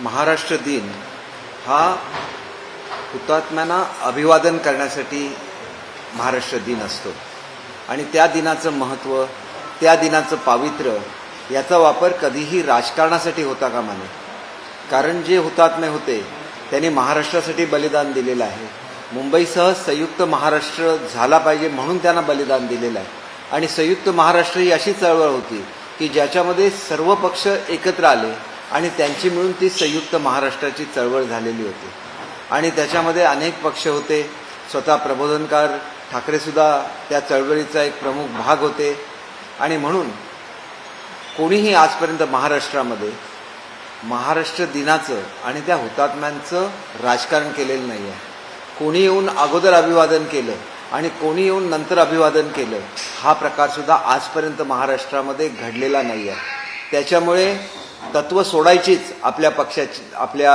महाराष्ट्र दिन हा हुतात्म्यांना अभिवादन करण्यासाठी महाराष्ट्र दिन असतो आणि त्या दिनाचं महत्त्व, त्या दिनाचं पावित्र्य याचा वापर कधीही राजकारणासाठी होता कामा नये. कारण जे हुतात्मे होते त्यांनी महाराष्ट्रासाठी बलिदान दिलेलं आहे. मुंबईसह संयुक्त महाराष्ट्र झाला पाहिजे म्हणून त्यांना बलिदान दिलेलं आहे. आणि संयुक्त महाराष्ट्र ही अशी चळवळ होती की ज्याच्यामध्ये सर्व पक्ष एकत्र आले आणि त्यांची मिळून ती संयुक्त महाराष्ट्राची चळवळ झालेली होती. आणि त्याच्यामध्ये अनेक पक्ष होते. स्वतः प्रबोधनकार ठाकरेसुद्धा त्या चळवळीचा एक प्रमुख भाग होते. आणि म्हणून कोणीही आजपर्यंत महाराष्ट्रामध्ये महाराष्ट्र दिनाचं आणि त्या हुतात्म्यांचं राजकारण केलेलं नाही आहे. कोणी येऊन अगोदर अभिवादन केलं आणि कोणी येऊन नंतर अभिवादन केलं हा प्रकारसुद्धा आजपर्यंत महाराष्ट्रामध्ये घडलेला नाही आहे. त्याच्यामुळे तत्त्व सोडायचीच आपल्या पक्षाची, आपल्या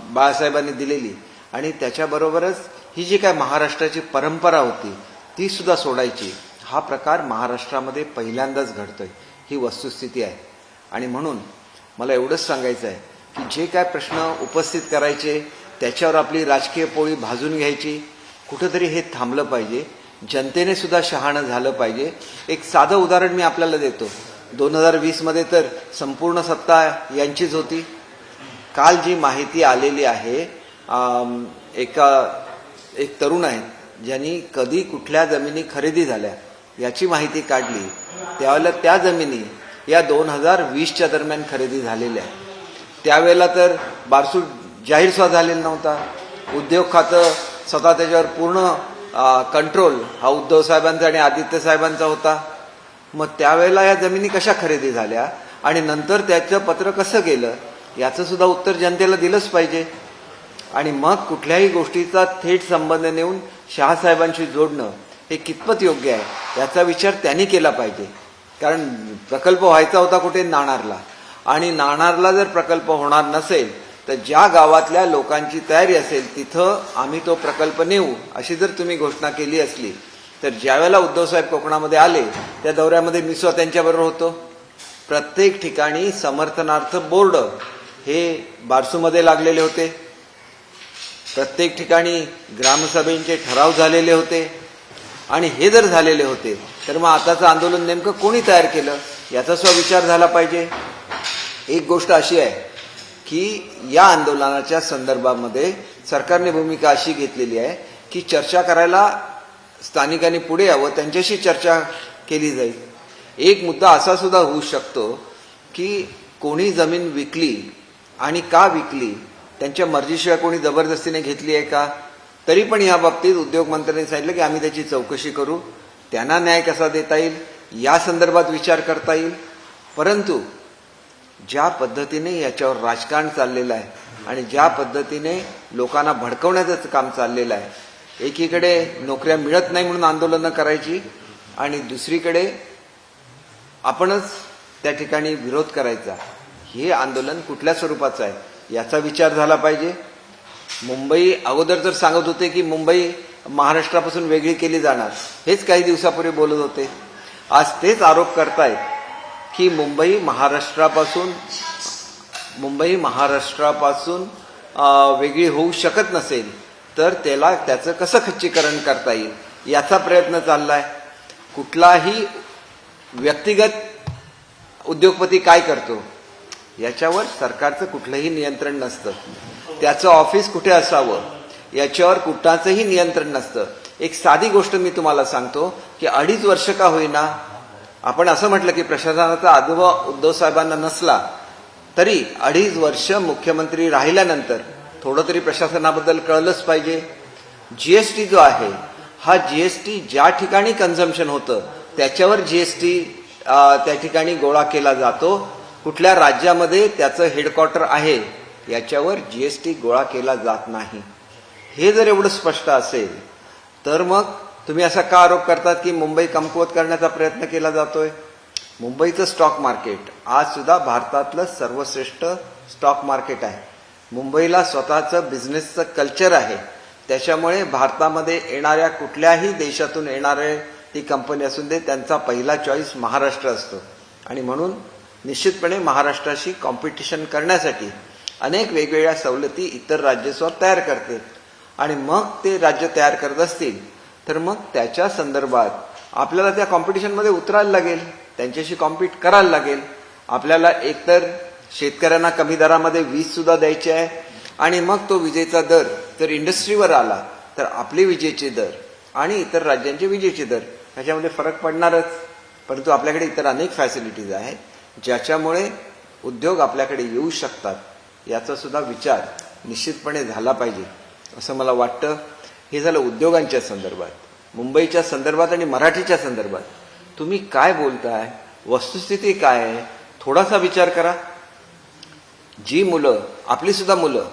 बाळासाहेबांनी दिलेली, आणि त्याच्याबरोबरच ही जी काय महाराष्ट्राची परंपरा होती ती सुद्धा सोडायची. हा प्रकार महाराष्ट्रामध्ये पहिल्यांदाच घडतोय, ही वस्तुस्थिती आहे. आणि म्हणून मला एवढंच सांगायचं आहे की जे काय प्रश्न उपस्थित करायचे त्याच्यावर आपली राजकीय पोळी भाजून घ्यायची, कुठंतरी हे थांबलं पाहिजे. जनतेने सुद्धा शहाणं झालं पाहिजे. एक साधं उदाहरण मी आपल्याला देतो. 2020 तर संपूर्ण सत्ता यांचीच होती. काल जी माहिती आलेली आहे, एक तरुण आहे ज्यांनी कधी कुठल्या जमिनी खरेदी झाल्या याची माहिती काढली. त्यावेळेला त्या जमिनी या 2020च्या दरम्यान खरेदी झालेल्या आहेत. त्यावेळेला तर बारसूर जाहीर सुद्धा झालेला नव्हता. उद्योग खातं स्वतः त्याच्यावर पूर्ण कंट्रोल हा उद्धव साहेबांचा आणि आदित्य साहेबांचा होता. मग त्यावेळेला या जमिनी कशा खरेदी झाल्या आणि नंतर त्याचं पत्र कसं गेलं याचं सुद्धा उत्तर जनतेला दिलंच पाहिजे. आणि मग कुठल्याही गोष्टीचा थेट संबंध नेऊन शहासाहेबांशी जोडणं हे कितपत योग्य आहे याचा विचार त्यांनी केला पाहिजे. कारण प्रकल्प व्हायचा होता कुठे, नाणारला. आणि नाणारला जर प्रकल्प होणार नसेल तर ज्या गावातल्या लोकांची तयारी असेल तिथं आम्ही तो प्रकल्प नेऊ अशी जर तुम्ही घोषणा केली असली तर ज्यावेळेला उद्धवसाहेब कोकणामध्ये आले त्या दौऱ्यामध्ये मी स्वतः त्यांच्याबरोबर होतो. प्रत्येक ठिकाणी समर्थनार्थ बोर्ड हे बारसूमध्ये लागलेले होते. प्रत्येक ठिकाणी ग्रामसभेचे ठराव झालेले होते. आणि हे जर झालेले होते तर मग आताचं आंदोलन नेमकं कोणी तयार केलं याचा सुद्धा विचार झाला पाहिजे. एक गोष्ट अशी आहे की या आंदोलनाच्या संदर्भामध्ये सरकारने भूमिका अशी घेतलेली आहे की चर्चा करायला स्थानिकांनी पुढे यावं, त्यांच्याशी चर्चा केली जाईल. एक मुद्दा असा सुद्धा होऊ शकतो की कोणी जमीन विकली आणि का विकली, त्यांच्या मर्जीशिवाय कोणी जबरदस्तीने घेतली आहे का, तरी पण या बाबतीत उद्योगमंत्र्यांनी सांगितलं की आम्ही त्याची चौकशी करू, त्यांना न्याय कसा देता येईल या संदर्भात विचार करता येईल. परंतु ज्या पद्धतीने याच्यावर राजकारण चाललेलं आहे आणि ज्या पद्धतीने लोकांना भडकवण्याचं काम चाललेलं आहे, एकीकडे नोकऱ्या मिळत नाही म्हणून आंदोलनं करायची आणि दुसरीकडे आपणच त्या ठिकाणी विरोध करायचा, हे आंदोलन कुठल्या स्वरूपाचं आहे याचा विचार झाला पाहिजे. मुंबई अगोदर तर सांगत होते की मुंबई महाराष्ट्रापासून वेगळी केली जाणार, हेच काही दिवसापूर्वी बोलत होते. आज तेच आरोप करतायत की मुंबई महाराष्ट्रापासून वेगळी होऊ शकत नसेल तर त्याचं कसं खच्चीकरण करता येईल याचा प्रयत्न चाललाय. कुठलाही व्यक्तिगत उद्योगपती काय करतो याच्यावर सरकारचं कुठलंही नियंत्रण नसतं. त्याचं ऑफिस कुठे असावं याच्यावर कुठलाचंही नियंत्रण नसतं. एक साधी गोष्ट मी तुम्हाला सांगतो की 2.5 वर्ष का होईना, आपण असं म्हटलं की प्रशासनाचा अनुभव उद्धव साहेबांना नसला तरी 2.5 वर्ष मुख्यमंत्री राहिल्यानंतर थोडं तरी प्रशासनाबद्दल कळलंच पाहिजे. जीएसटी जो आहे हा जीएसटी ज्या ठिकाणी कन्झम्पशन होतं त्याच्यावर जीएसटी त्या ठिकाणी गोळा केला जातो. कुठल्या राज्यामध्ये त्याचं हेडक्वार्टर आहे याच्यावर जीएसटी गोळा केला जात नाही. हे जर एवढं स्पष्ट असेल तर मग तुम्ही असा का आरोप करतात की मुंबई कमकुवत करण्याचा प्रयत्न केला जातोय. मुंबईचं स्टॉक मार्केट आज सुद्धा भारतातलं सर्वश्रेष्ठ स्टॉक मार्केट आहे. मुंबईला स्वतःचं बिझनेसचं कल्चर आहे. त्याच्यामुळे भारतामध्ये येणाऱ्या कुठल्याही देशातून येणारे ती कंपनी असून दे त्यांचा पहिला चॉईस महाराष्ट्र असतो. आणि म्हणून निश्चितपणे महाराष्ट्राशी कॉम्पिटिशन करण्यासाठी अनेक वेगवेगळ्या सवलती इतर राज्य तयार करते आणि मग ते राज्य तयार करत असतील तर मग त्याच्या संदर्भात आपल्याला त्या कॉम्पिटिशनमध्ये उतरायला लागेल, त्यांच्याशी कॉम्पिट करायला लागेल. आपल्याला एकतर शेतकऱ्यांना कमी दरामध्ये वीज सुद्धा द्यायची आहे आणि मग तो विजेचा दर जर इंडस्ट्रीवर आला तर आपले विजेचे दर आणि इतर राज्यांचे विजेचे दर ह्याच्यामध्ये फरक पडणारच. परंतु आपल्याकडे इतर अनेक फॅसिलिटीज आहेत ज्याच्यामुळे उद्योग आपल्याकडे येऊ शकतात, याचा सुद्धा विचार निश्चितपणे झाला पाहिजे असं मला वाटतं. हे झालं उद्योगांच्या संदर्भात. मुंबईच्या संदर्भात आणि मराठीच्या संदर्भात तुम्ही काय बोलताय, वस्तुस्थिती काय आहे, थोडासा विचार करा. जी मुलं, आपली सुद्धा मुलं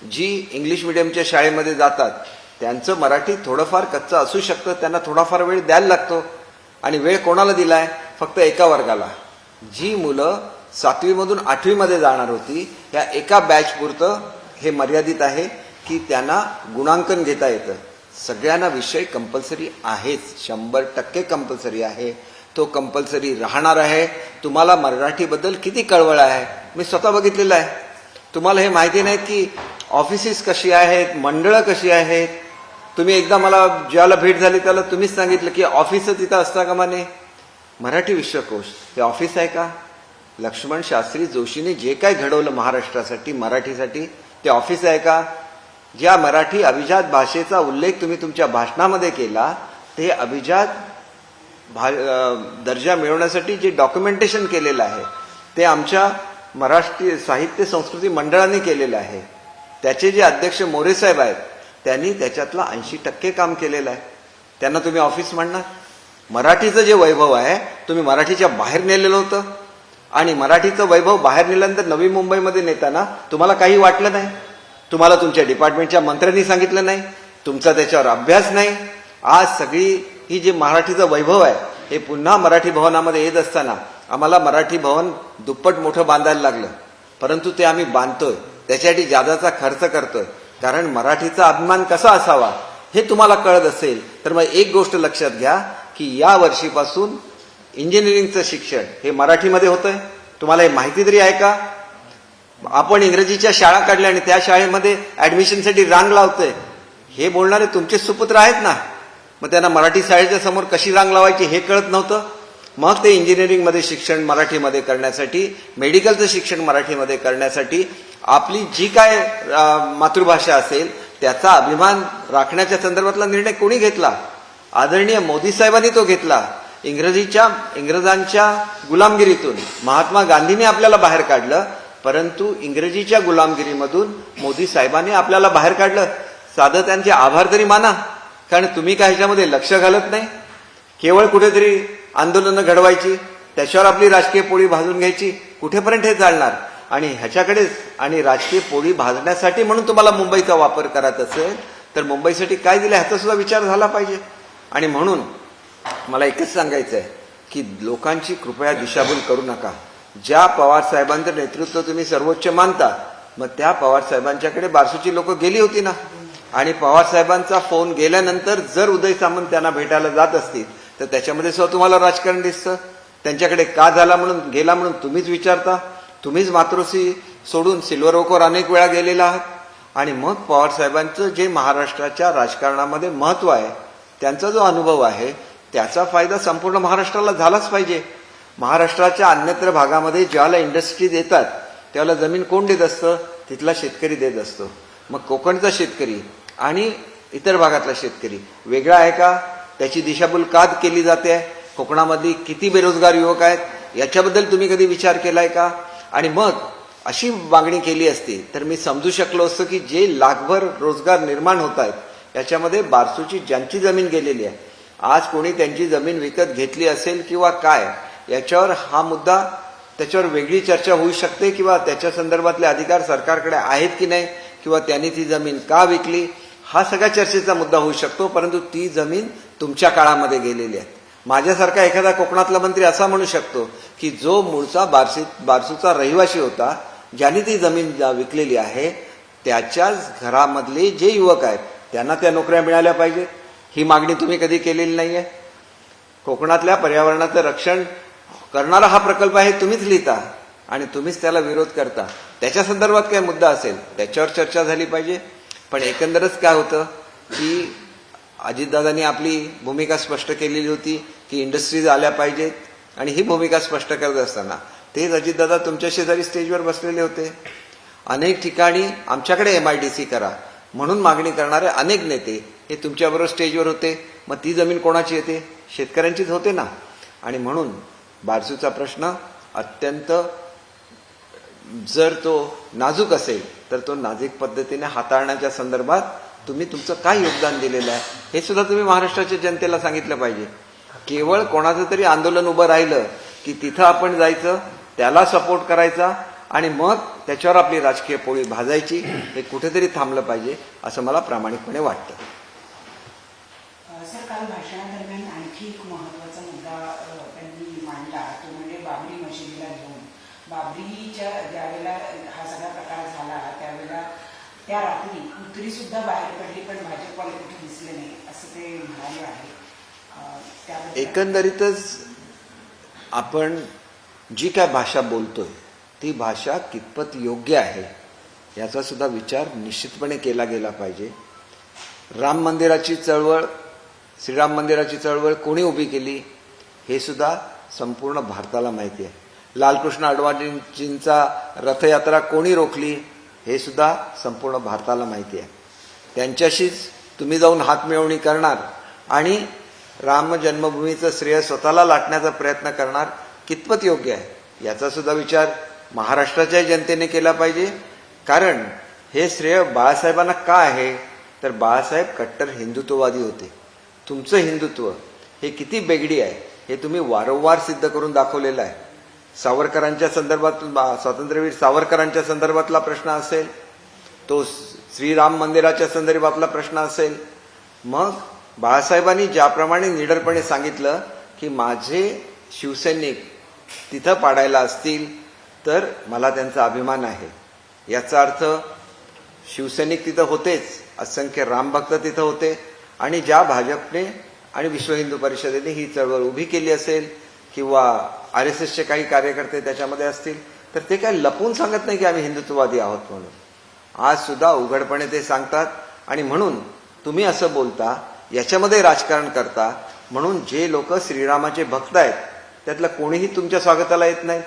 जी इंग्लिश मिडियमच्या शाळेमध्ये जातात त्यांचं मराठी थोडंफार कच्चं असू शकतं, त्यांना थोडाफार वेळ द्यायला लागतो. आणि वेळ कोणाला दिलाय? फक्त एका वर्गाला. जी मुलं 7वी मधून 8वी मध्ये जाणार होती या एका बॅच पुरतं हे मर्यादित आहे की त्यांना गुणांकन घेता येतं. सगळ्यांना विषय कंपल्सरी आहेच, 100% कंपल्सरी आहे. तो कंपल्सरी राहणार आहे. तुम्हाला मराठीबद्दल किती कळवळ आहे मी स्वतः बघितलेलं आहे. तुम्हाला हे माहिती नाही की ऑफिसेस कशी आहेत, मंडळं कशी आहेत. तुम्ही एकदा मला ज्याला भेट झाली त्याला तुम्हीच सांगितलं की ऑफिसच तिथं असता का म्हणे. मराठी विश्वकोश हे ऑफिस आहे का? लक्ष्मण शास्त्री जोशीने जे काय घडवलं महाराष्ट्रासाठी, मराठीसाठी, ते ऑफिस आहे का? ज्या मराठी अभिजात भाषेचा उल्लेख तुम्ही तुमच्या भाषणामध्ये केला ते अभिजात दर्जा मिळवण्यासाठी जे डॉक्युमेंटेशन केलेलं आहे ते आमच्या महाराष्ट्रीय साहित्य संस्कृती मंडळाने केलेलं आहे. त्याचे जे अध्यक्ष मोरे साहेब आहेत त्यांनी त्याच्यातला 80% काम केलेलं आहे. त्यांना तुम्ही ऑफिस म्हणणार? मराठीचं जे वैभव आहे तुम्ही मराठीच्या बाहेर नेलेलं होतं आणि मराठीचं वैभव बाहेर नेल्यानंतर नवी मुंबईमध्ये नेताना तुम्हाला काही वाटलं नाही. तुम्हाला तुमच्या डिपार्टमेंटच्या मंत्र्यांनी सांगितलं नाही, तुमचा त्याच्यावर अभ्यास नाही. आज सगळी ही जे मराठीचं वैभव आहे हे पुन्हा मराठी भवनामध्ये येत असताना आम्हाला मराठी भवन दुप्पट मोठं बांधायला लागलं. परंतु ते आम्ही बांधतोय, त्याच्यासाठी जादाचा खर्च करतोय. कारण मराठीचा अभिमान कसा असावा हे तुम्हाला कळत असेल तर मग एक गोष्ट लक्षात घ्या की या वर्षीपासून इंजिनिअरिंगचं शिक्षण हे मराठीमध्ये होतंय. तुम्हाला हे माहिती तरी आहे का? आपण इंग्रजीच्या शाळा काढल्या आणि त्या शाळेमध्ये ऍडमिशनसाठी रांग लावतोय. हे बोलणारे तुमचे सुपुत्र आहेत ना, मग त्यांना मराठी शाळेच्या समोर कशी रांग लावायची हे कळत नव्हतं. मग ते इंजिनिअरिंगमध्ये शिक्षण मराठीमध्ये करण्यासाठी, मेडिकलचं शिक्षण मराठीमध्ये करण्यासाठी आपली जी काय मातृभाषा असेल त्याचा अभिमान राखण्याच्या संदर्भातला निर्णय कोणी घेतला? आदरणीय मोदी साहेबांनी तो घेतला. इंग्रजांच्या गुलामगिरीतून महात्मा गांधींनी आपल्याला बाहेर काढलं, परंतु इंग्रजीच्या गुलामगिरीमधून मोदी साहेबांनी आपल्याला बाहेर काढलं. साधं त्यांचे आभार तरी माना, कारण तुम्ही काय ह्याच्यामध्ये लक्ष घालत नाही. केवळ कुठेतरी आंदोलनं घडवायची, त्याच्यावर आपली राजकीय पोळी भाजून घ्यायची. कुठेपर्यंत हे चालणार? आणि ह्याच्याकडेच आणि राजकीय पोळी भाजण्यासाठी म्हणून तुम्हाला मुंबईचा वापर करत असेल तर मुंबईसाठी काय दिलं ह्याचा सुद्धा विचार झाला पाहिजे. आणि म्हणून मला एकच सांगायचं आहे की लोकांची कृपया दिशाभूल करू नका. ज्या पवार साहेबांचं नेतृत्व तुम्ही सर्वोच्च मानता, मग त्या पवार साहेबांच्याकडे बारसूची लोक गेली होती ना. आणि पवार साहेबांचा फोन गेल्यानंतर जर उदय सामंत त्यांना भेटायला जात असतील तर त्याच्यामध्ये सुद्धा तुम्हाला राजकारण दिसतं. त्यांच्याकडे का झाला म्हणून गेला म्हणून तुम्हीच विचारता. तुम्हीच मातृश्री सोडून सिल्वर ओकवर अनेक वेळा गेलेला आहात. आणि मग पवार साहेबांचं जे महाराष्ट्राच्या राजकारणामध्ये महत्व आहे, त्यांचा जो अनुभव आहे त्याचा फायदा संपूर्ण महाराष्ट्राला झालाच पाहिजे. महाराष्ट्राच्या अन्यत्र भागामध्ये ज्याला इंडस्ट्रीज येतात त्याला जमीन कोण देत असतं? तिथला शेतकरी देत असतो. मग कोकणचा शेतकरी आणि इतर भागातला शेतकरी वेगळा आहे का? त्याची दिशाभूल का केली जाते? कोकणामध्ये किती बेरोजगार युवक आहेत याच्याबद्दल तुम्ही कधी विचार केलाय का? आणि मग अशी मागणी केली असती तर मी समजू शकलो असतो की जे लाखभर रोजगार निर्माण होत आहेत याच्यामध्ये बारसूची ज्यांची जमीन गेलेली आहे, आज कोणी त्यांची जमीन विकत घेतली असेल किंवा काय, याच्यावर हा मुद्दा, त्याच्यावर वेगळी चर्चा होऊ शकते किंवा त्याच्या संदर्भातले अधिकार सरकारकडे आहेत की नाही किंवा त्यांनी ती जमीन का विकली हा सगळ्या चर्चेचा मुद्दा होऊ शकतो. परंतु ती जमीन तुमच्या काळामध्ये गेलेली आहे. माझ्यासारखा एखादा कोकणातला मंत्री असा म्हणू शकतो की जो मूळचा बारसूचा रहिवासी होता, ज्यांनी ती जमीन विकलेली आहे, त्याच्याच घरामधले जे युवक आहेत त्यांना त्या नोकऱ्या मिळाल्या पाहिजेत. ही मागणी तुम्ही कधी केलेली नाहीये. कोकणातल्या पर्यावरणाचं रक्षण करणारा हा प्रकल्प आहे तुम्हीच लिहिता आणि तुम्हीच त्याला विरोध करता. त्याच्या संदर्भात काय मुद्दा असेल त्याच्यावर चर्चा झाली पाहिजे. पण एकंदरच काय होतं की अजितदादांनी आपली भूमिका स्पष्ट केलेली होती की इंडस्ट्रीज आल्या पाहिजेत, आणि ही भूमिका स्पष्ट करत असताना तेच अजितदादा तुमच्या शेजारी स्टेजवर बसलेले होते. अनेक ठिकाणी आमच्याकडे MIDC करा म्हणून मागणी करणारे अनेक नेते हे तुमच्याबरोबर स्टेजवर होते. मग ती जमीन कोणाची येते? शेतकऱ्यांचीच होते ना. आणि म्हणून बारसूचा प्रश्न अत्यंत जर तो नाजूक असेल तर तो नाजूक पद्धतीने हाताळण्याच्या संदर्भात तुम्ही तुमचं काय योगदान दिलेलं आहे हे सुद्धा तुम्ही महाराष्ट्राच्या जनतेला सांगितलं पाहिजे. केवळ कोणाचं तरी आंदोलन उभं राहिलं की तिथं आपण जायचं, त्याला सपोर्ट करायचा आणि मग त्याच्यावर आपली राजकीय पोळी भाजायची, हे कुठेतरी थांबलं पाहिजे असं मला प्रामाणिकपणे वाटतं. सर, काल भाषणादरम्यान आणखी एक महत्वाचा मुद्दा त्यांनी मांडला, तो म्हणजे बाबरी मशिदीला घेऊन. बाबरीच्या ज्यावेळेला हा सगळा प्रकार झाला त्यावेळेला त्या रात्री कुत्री सुद्धा बाहेर पडली पण भाजपवाले कुठे दिसले नाही असं ते म्हणाले आहे. एकंदरीतच आपण जी काय भाषा बोलतोय ती भाषा कितपत योग्य आहे याचा सुद्धा विचार निश्चितपणे केला गेला पाहिजे. राम मंदिराची चळवळ, श्रीराम मंदिराची चळवळ कोणी उभी केली हे सुद्धा संपूर्ण भारताला माहिती आहे. लालकृष्ण अडवाणींचा रथयात्रा कोणी रोखली हे सुद्धा संपूर्ण भारताला माहिती आहे. त्यांच्याशीच तुम्ही जाऊन हातमिळवणी करणार आणि राम जन्मभूमीचं श्रेय स्वतःला लाटण्याचा प्रयत्न करणार कितपत योग्य आहे याचा सुद्धा विचार महाराष्ट्राच्या जनतेने केला पाहिजे. कारण हे श्रेय बाळासाहेबांना का आहे तर बाळासाहेब कट्टर हिंदुत्ववादी होते. तुमचं हिंदुत्व हे किती बेगडी आहे हे तुम्ही वारंवार सिद्ध करून दाखवलेलं आहे. सावरकरांच्या संदर्भात, स्वातंत्र्यवीर सावरकरांच्या संदर्भातला प्रश्न असेल, तो श्रीराम मंदिराच्या संदर्भातला प्रश्न असेल, मग बाळासाहेबांनी ज्याप्रमाणे निडरपणे सांगितलं की माझे शिवसैनिक तिथं पाडायला असतील तर मला त्यांचा अभिमान आहे. याचा अर्थ शिवसैनिक तिथं होतेच, असंख्य रामभक्त तिथं होते, आणि ज्या भाजपने आणि विश्व हिंदू परिषदेने ही चळवळ उभी केली असेल किंवा RSSचे काही कार्यकर्ते त्याच्यामध्ये असतील तर ते काय लपून सांगत नाही की आम्ही हिंदुत्ववादी आहोत म्हणून. आज सुद्धा उघडपणे ते सांगतात. आणि म्हणून तुम्ही असं बोलता, याच्यामध्ये राजकारण करता, म्हणून जे लोक श्रीरामाचे भक्त आहेत त्यातलं कोणीही तुमच्या स्वागताला येत नाहीत.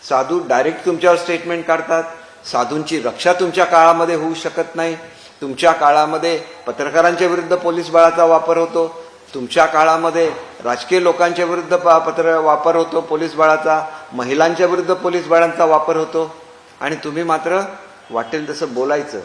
साधू डायरेक्ट तुमच्यावर स्टेटमेंट काढतात. साधूंची रक्षा तुमच्या काळामध्ये होऊ शकत नाही. तुमच्या काळामध्ये पत्रकारांच्या विरुद्ध पोलीस बळाचा वापर होतो. तुमच्या काळामध्ये राजकीय लोकांच्या विरुद्ध वापर होतो पोलीस बळाचा, महिलांच्या विरुद्ध पोलीस बळांचा वापर होतो. आणि तुम्ही मात्र वाटेल तसं बोलायचं.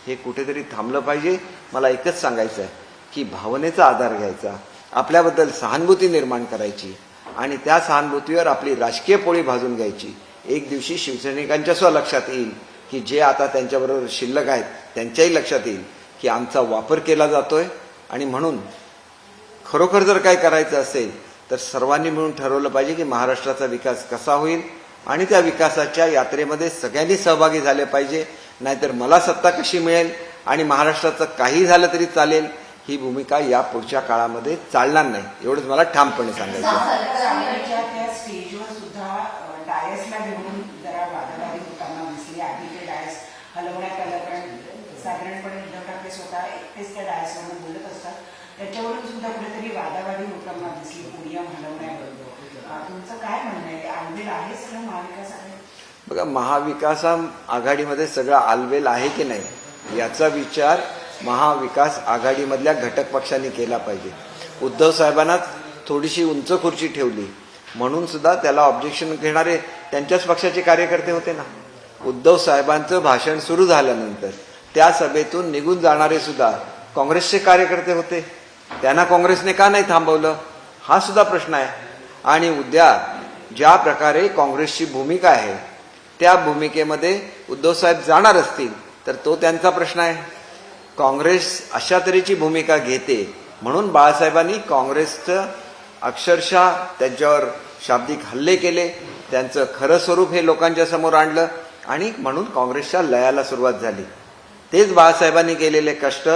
हे कुठेतरी थांबलं पाहिजे. मला एकच सांगायचं आहे की भावनेचा आधार घ्यायचा, आपल्याबद्दल सहानुभूती निर्माण करायची आणि त्या सहानुभूतीवर आपली राजकीय पोळी भाजून घ्यायची. एक दिवशी शिवसैनिकांच्या सुद्धा लक्षात येईल की जे आता त्यांच्याबरोबर शिल्लक आहेत त्यांच्याही लक्षात येईल की आमचा वापर केला जातोय. आणि म्हणून खरोखर जर काय करायचं असेल तर सर्वांनी मिळून ठरवलं पाहिजे की महाराष्ट्राचा विकास कसा होईल आणि त्या विकासाच्या यात्रेमध्ये सगळ्यांनी सहभागी झाले पाहिजे. नाहीतर मला सत्ता कशी मिळेल आणि महाराष्ट्राचं काही झालं तरी चालेल ही भूमिका या पुढच्या काळामध्ये चालणार नाही, एवढंच मला ठामपणे सांगायचं. त्या स्टेजवर सुद्धा डायसला घेऊन जरा वादावादी होताना दिसली. आधी ते डायस हलवण्यात आलं कारण साधारणपणे उद्धव ठाकरे स्वतः एकटेच त्या डायसवरून बोलत असतात. त्याच्यावरून सुद्धा कुठेतरी वादावादी होताना दिसली पोडियम हलवण्यावर. तुमचं काय म्हणणं आहे? आलबेल आहे सगळं महाविकास आघाडी? बघा, महाविकास आघाडीमध्ये सगळं आलबेल आहे की नाही याचा विचार महाविकास आघाडीमधल्या घटक पक्षांनी केला पाहिजे. उद्धव साहेबांना थोडीशी उंच खुर्ची ठेवली म्हणून सुद्धा त्याला ऑब्जेक्शन घेणारे त्यांच्याच पक्षाचे कार्यकर्ते होते ना. उद्धव साहेबांचं भाषण सुरू झाल्यानंतर त्या सभेतून निघून जाणारे सुद्धा काँग्रेसचे कार्यकर्ते होते. त्यांना काँग्रेसने का नाही थांबवलं हा सुद्धा प्रश्न आहे. आणि उद्या ज्या प्रकारे काँग्रेसची भूमिका आहे त्या भूमिकेमध्ये उद्धव साहेब जाणार असतील तर तो त्यांचा प्रश्न आहे. काँग्रेस अशा तऱ्हेची भूमिका घेते म्हणून बाळासाहेबांनी काँग्रेसचं अक्षरशः त्यांच्यावर शाब्दिक हल्ले केले. त्यांचं खरं स्वरूप हे लोकांच्या समोर आणलं आणि म्हणून काँग्रेसच्या लयाला सुरुवात झाली. तेच बाळासाहेबांनी केलेले कष्ट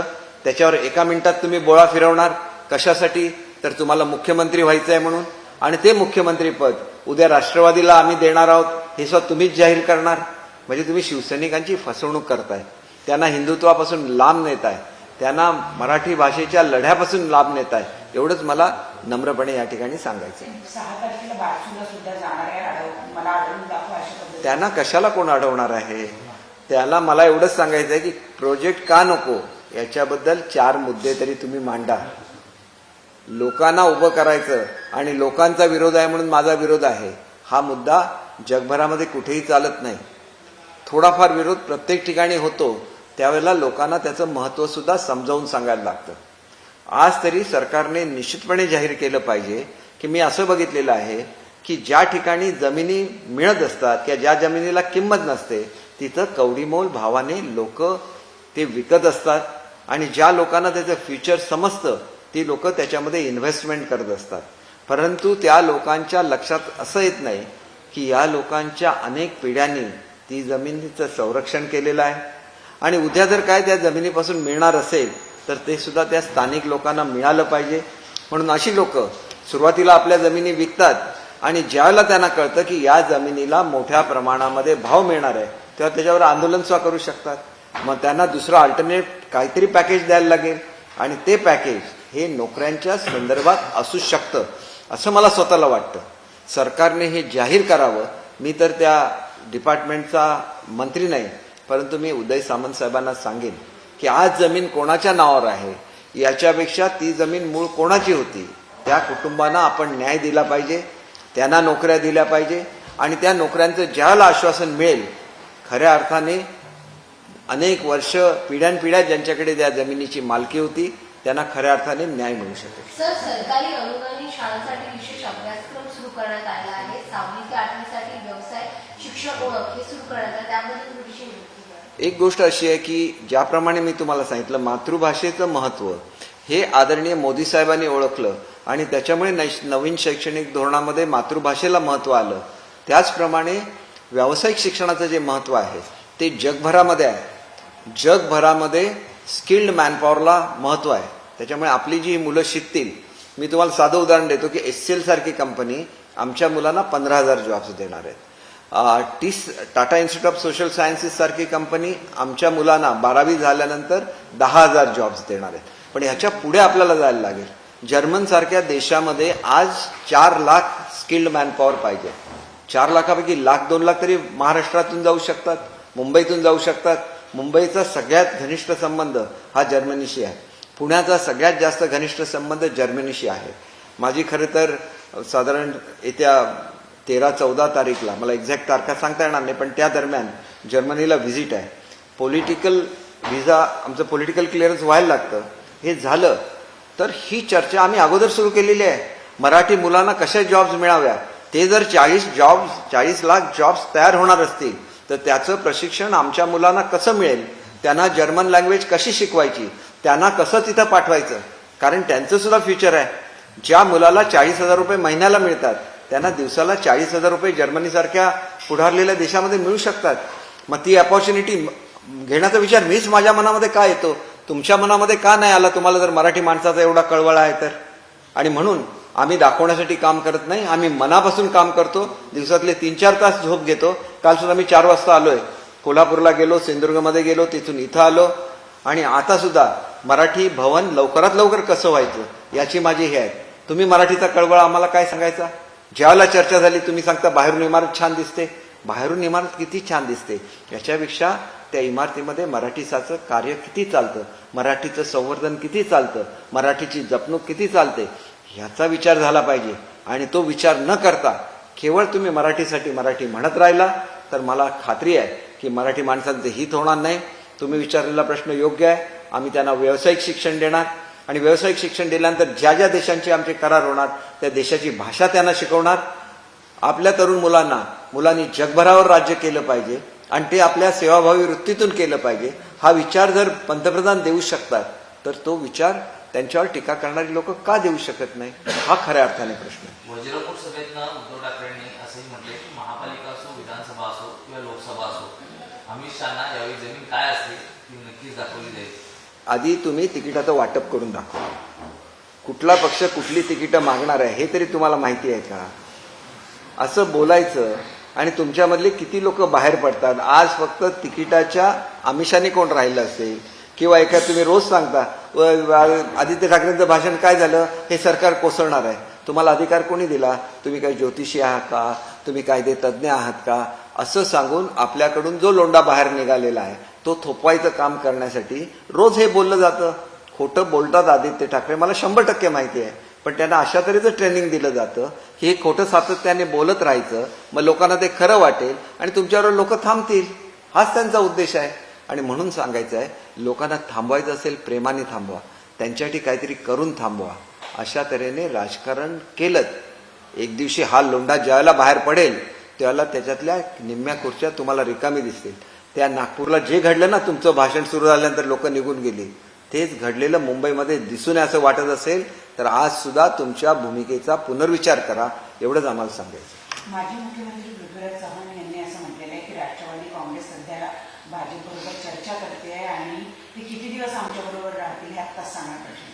त्याच्यावर एका मिनिटात तुम्ही बोळा फिरवणार कशासाठी? तर तुम्हाला मुख्यमंत्री व्हायचं आहे म्हणून. आणि ते मुख्यमंत्री पद उद्या राष्ट्रवादीला आम्ही देणार आहोत हे सुद्धा तुम्हीच जाहीर करणार. म्हणजे तुम्ही शिवसैनिकांची फसवणूक करताय, त्यांना हिंदुत्वापासून लांब नेताय, त्यांना मराठी भाषेच्या लढ्यापासून लांब नेताय. एवढंच मला नम्रपणे या ठिकाणी सांगायचं. 6 तारखेला बारसूला सुद्धा जाणार आहे. मला आढळून दाखवा अशा पद्धतीने. त्यांना कशाला कोण अडवणार आहे? त्याला मला एवढंच सांगायचं आहे की प्रोजेक्ट का नको याच्याबद्दल 4 मुद्दे तरी तुम्ही मांडा. लोकांना उभं करायचं आणि लोकांचा विरोध आहे म्हणून माझा विरोध आहे हा मुद्दा जगभरामध्ये कुठेही चालत नाही. थोडाफार विरोध प्रत्येक ठिकाणी होतो, त्यावेळेला लोकांना त्याचं महत्त्व सुद्धा समजावून सांगायला लागतं. आज तरी सरकारने निश्चितपणे जाहीर केलं पाहिजे की मी असं बघितलेलं आहे की ज्या ठिकाणी जमिनी मिळत असतात किंवा ज्या जमिनीला किंमत नसते तिथं कवडीमोल भावाने लोक ते विकत असतात आणि ज्या लोकांना त्याचं फ्युचर समजतं ती लोक त्याच्यामध्ये इन्व्हेस्टमेंट करत असतात. परंतु त्या लोकांच्या लक्षात असं येत नाही की या लोकांच्या अनेक पिढ्यांनी ती जमिनीचं संरक्षण केलेलं आहे आणि उद्या जर काय त्या जमिनीपासून मिळणार असेल तर ते सुद्धा त्या स्थानिक लोकांना मिळालं पाहिजे. म्हणून अशी लोक सुरुवातीला आपल्या जमिनी विकतात आणि ज्यावेळेला त्यांना कळतं की या जमिनीला मोठ्या प्रमाणामध्ये भाव मिळणार आहे तेव्हा त्याच्यावर आंदोलन सुद्धा करू शकतात. मग त्यांना दुसरं अल्टरनेट काहीतरी पॅकेज द्यायला लागेल आणि ते पॅकेज हे नोकऱ्यांच्या संदर्भात असू शकतं असं मला स्वतःला वाटतं. सरकारने हे जाहीर करावं. मी तर त्या डिपार्टमेंटचा मंत्री नाही, परंतु मी उदय सामंत साहेबांना सांगेन की आज जमीन कोणाच्या नावावर आहे याच्यापेक्षा ती जमीन मूळ कोणाची होती त्या कुटुंबांना आपण न्याय दिला पाहिजे, त्यांना नोकऱ्या दिल्या पाहिजे आणि त्या नोकऱ्यांचं ज्याला आश्वासन मिळेल खऱ्या अर्थाने अनेक वर्ष पिढ्यानपिढ्या ज्यांच्याकडे त्या जमिनीची मालकी होती त्यांना खऱ्या अर्थाने न्याय मिळू शकेल. सर, सरकारी अनुदानित शाळांसाठी विशेष अभ्यासक्रम सुरू करण्यात आला आहे. 6वी ते 8वी साठी व्यवसाय शिक्षण ओळख हे सुरू करण्यात आलं, त्याबद्दल थोडीशी माहिती द्या. एक गोष्ट अशी आहे की ज्याप्रमाणे मी तुम्हाला सांगितलं मातृभाषेचं महत्त्व हे आदरणीय मोदी साहेबांनी ओळखलं आणि त्याच्यामुळे नवीन शैक्षणिक धोरणामध्ये मातृभाषेला महत्त्व आलं. त्याचप्रमाणे व्यावसायिक शिक्षणाचं जे महत्त्व आहे ते जगभरामध्ये आहे. जगभरामध्ये स्किल्ड मॅनपॉवरला महत्त्व आहे. त्याच्यामुळे आपली जी मुलं शिकतील, मी तुम्हाला साधं उदाहरण देतो की HCL सारखी कंपनी आमच्या मुलांना 15,000 जॉब्स देणार आहेत. Tata institute of social sciences सारखी कंपनी आमच्या मुलांना 12वी झाल्यानंतर 10,000 जॉब्स देणार आहेत. पण ह्याच्या पुढे आपल्याला जायला लागेल. जर्मन सारख्या देशामध्ये आज 4 लाख स्किल्ड मॅनपॉवर पाहिजे. 4 लाखापैकी 1,00,000-2 लाख तरी महाराष्ट्रातून जाऊ शकतात, मुंबईतून जाऊ शकतात. मुंबईचा सगळ्यात घनिष्ठ संबंध हा जर्मनीशी आहे. पुण्याचा सगळ्यात जास्त घनिष्ठ संबंध जर्मनीशी आहे. माझी खरं तर साधारण येत्या 13-14 तारीखला, मला एक्झॅक्ट तारखा सांगता येणार नाही, पण त्या दरम्यान जर्मनीला व्हिजिट आहे. पॉलिटिकल व्हिसा, आमचं पॉलिटिकल क्लिअरन्स व्हायला लागतं. हे झालं तर ही चर्चा आम्ही अगोदर सुरू केलेली आहे. मराठी मुलांना कशा जॉब्स मिळाव्या, ते जर 40 लाख जॉब्स तयार होणार असतील तर त्याचं प्रशिक्षण आमच्या मुलांना कसं मिळेल, त्यांना जर्मन लँग्वेज कशी शिकवायची, त्यांना कसं तिथं पाठवायचं, कारण त्यांचं सुद्धा फ्युचर आहे. ज्या मुलाला 40,000 रुपये महिन्याला मिळतात त्यांना दिवसाला 40,000 रुपये जर्मनीसारख्या पुढारलेल्या देशामध्ये मिळू शकतात. मग ती अपॉर्च्युनिटी घेण्याचा विचार मीच माझ्या मनामध्ये का येतो, तुमच्या मनामध्ये का नाही आला? तुम्हाला जर मराठी माणसाचा एवढा कळवळा आहे तर. आणि म्हणून आम्ही दाखवण्यासाठी काम करत नाही, आम्ही मनापासून काम करतो. दिवसातले 3-4 तास झोप घेतो. काल सुद्धा मी 4 वाजता आलोय, कोल्हापूरला गेलो, सिंधुदुर्गमध्ये गेलो, तिथून इथं आलो आणि आता सुद्धा मराठी भवन लवकरात लवकर कसं व्हायचं याची माझी हे आहे. तुम्ही मराठीचा कळवळा आम्हाला काय सांगायचा? ज्यावेळेला चर्चा झाली तुम्ही सांगता बाहेरून इमारत छान दिसते. बाहेरून इमारत किती छान दिसते याच्यापेक्षा त्या इमारतीमध्ये मराठीचं कार्य किती चालतं, मराठीचं संवर्धन किती चालतं, मराठीची जपणूक किती चालते ह्याचा विचार झाला पाहिजे. आणि तो विचार न करता केवळ तुम्ही मराठीसाठी मराठी म्हणत राहिला तर मला खात्री आहे की मराठी माणसांचं हित होणार नाही. तुम्ही विचारलेला प्रश्न योग्य आहे. आम्ही त्यांना व्यावसायिक शिक्षण देणार आणि व्यावसायिक शिक्षण दिल्यानंतर ज्या ज्या देशांचे आमचे करार होणार त्या देशाची भाषा त्यांना शिकवणार. आपल्या तरुण मुलांनी जगभरावर राज्य केलं पाहिजे आणि ते आपल्या सेवाभावी वृत्तीतून केलं पाहिजे. हा विचार जर पंतप्रधान देऊ शकतात तर तो विचार त्यांच्यावर टीका करणारी लोक का देऊ शकत नाही, हा खऱ्या अर्थाने प्रश्न आहे. वज्रकोट सभेतनं उद्धव ठाकरेंनी असंही म्हटले की महापालिका असो, विधानसभा असो किंवा लोकसभा असो, अमित शहाना यावेळी जमीन काय असते ती नक्कीच दाखवली जाईल. आधी तुम्ही तिकिटाचं वाटप करून दाखवा. कुठला पक्ष कुठली तिकीटं मागणार आहे हे तरी तुम्हाला माहिती आहे का? असं बोलायचं आणि तुमच्यामधले किती लोक बाहेर पडतात. आज फक्त तिकिटाच्या आमिषाने कोण राहिलं असेल किंवा एका तुम्ही रोज सांगता आदित्य ठाकरेंचं भाषण काय झालं, हे सरकार कोसळणार आहे. तुम्हाला अधिकार कोणी दिला? तुम्ही काही ज्योतिषी आहात का? तुम्ही कायदे तज्ज्ञ आहात का? असं सांगून आपल्याकडून जो लोंडा बाहेर निघालेला आहे तो थोपवायचं काम करण्यासाठी रोज हे बोललं जातं. खोटं बोलतात आदित्य ठाकरे, मला 100% माहिती आहे. पण त्यांना अशा तऱ्हेचं ट्रेनिंग दिलं जातं की हे खोटं सातत्याने बोलत राहायचं, मग लोकांना ते खरं वाटेल आणि तुमच्यावर लोक थांबतील. हाच त्यांचा उद्देश आहे. आणि म्हणून सांगायचं आहे, लोकांना थांबवायचं असेल प्रेमाने थांबवा, त्यांच्यासाठी काहीतरी करून थांबवा. अशा तऱ्हेने राजकारण केलं, एक दिवशी हा लोंढा ज्यावेळेला बाहेर पडेल त्यावेळेला त्याच्यातल्या निम्म्या खुर्च्या तुम्हाला रिकामी दिसतील. त्या नागपूरला जे घडलं ना, तुमचं भाषण सुरू झाल्यानंतर लोक निघून गेली, तेच घडलेलं मुंबईमध्ये दिसून असं वाटत असेल तर आज सुद्धा तुमच्या भूमिकेचा पुनर्विचार करा, एवढंच आम्हाला सांगायचं. माजी मुख्यमंत्री पृथ्वीराज चव्हाण यांनी असं म्हटलेलं आहे की राष्ट्रवादी काँग्रेस सध्या भाजपबरोबर चर्चा करते आहे आणि ते किती दिवस आमच्याबरोबर राहतील हे आत्ताच सांगणार प्रश्न.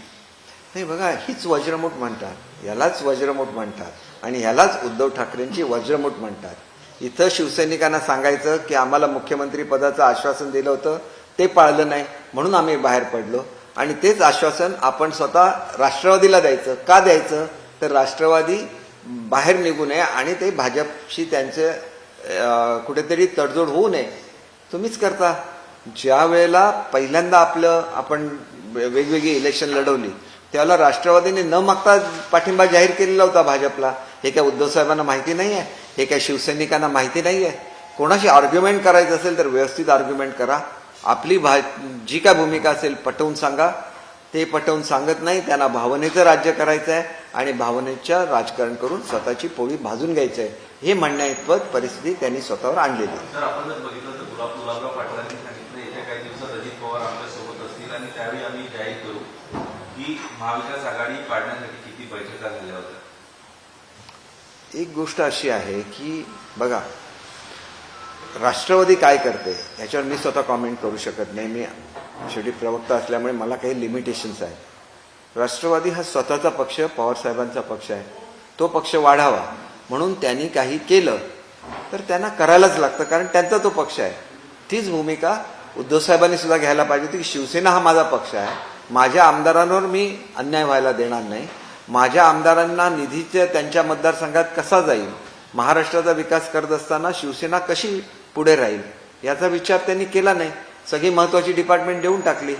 नाही बघा, हीच वज्रमूठ म्हणतात, यालाच वज्रमूठ म्हणतात आणि ह्यालाच उद्धव ठाकरेंची वज्रमूठ म्हणतात. इथं शिवसैनिकांना सांगायचं की आम्हाला मुख्यमंत्री पदाचं आश्वासन दिलं होतं, ते पाळलं नाही म्हणून आम्ही बाहेर पडलो. आणि तेच आश्वासन आपण स्वतः राष्ट्रवादीला द्यायचं. का द्यायचं? तर राष्ट्रवादी बाहेर निघू नये आणि ते भाजपशी त्यांचे कुठेतरी तडजोड होऊ नये. तुम्हीच करता. ज्या वेळेला पहिल्यांदा आपण वेगवेगळी इलेक्शन लढवली त्यावेळेला राष्ट्रवादीने न मागता पाठिंबा जाहीर केलेला होता भाजपला. हे काय उद्धव साहेबांना माहिती नाही आहे? हे काय शिवसैनिकांना माहिती नाही आहे? कोणाशी आर्ग्युमेंट करायचं असेल तर व्यवस्थित आर्ग्युमेंट करा. आपली जी काय भूमिका असेल पटवून सांगा. ते पटवून सांगत नाही, त्यांना भावनेचं राज्य करायचं आहे आणि भावनेच्या राजकारण करून स्वतःची पोळी भाजून घ्यायचं आहे, हे म्हणण्याइतपत परिस्थिती त्यांनी स्वतःवर आणलेली आहे. तर आपण जर बघितलं तर गुलाबराव पाटलांनी सांगितलं येत्या काही दिवसात अजित पवार आमच्या सोबत असतील आणि त्यावेळी आम्ही जाहीर करू की महाविकास आघाडी पाडण्यासाठी किती बैठका झाल्या होत्या. एक गोष्ट अशी आहे की बघा, राष्ट्रवादी काय करते याच्यावर मी स्वतः कॉमेंट करू शकत नाही. मी शेवटी प्रवक्ता असल्यामुळे मला काही लिमिटेशन्स आहेत. राष्ट्रवादी हा स्वतःचा पक्ष, पवारसाहेबांचा पक्ष आहे. तो पक्ष वाढावा म्हणून त्यांनी काही केलं तर त्यांना करायलाच लागतं, कारण त्यांचा तो पक्ष आहे. तीच भूमिका उद्धव साहेबांनी सुद्धा घ्यायला पाहिजे होती की शिवसेना हा माझा पक्ष आहे, माझ्या आमदारांवर मी अन्याय व्हायला देणार नाही, माझ्या आमदारांना निधीच्या त्यांच्या मतदारसंघात कसा जाईल, महाराष्ट्राचा विकास करत असताना शिवसेना कशी पुढे राहील याचा विचार त्यांनी केला नाही. सगळी महत्वाची डिपार्टमेंट देऊन टाकली.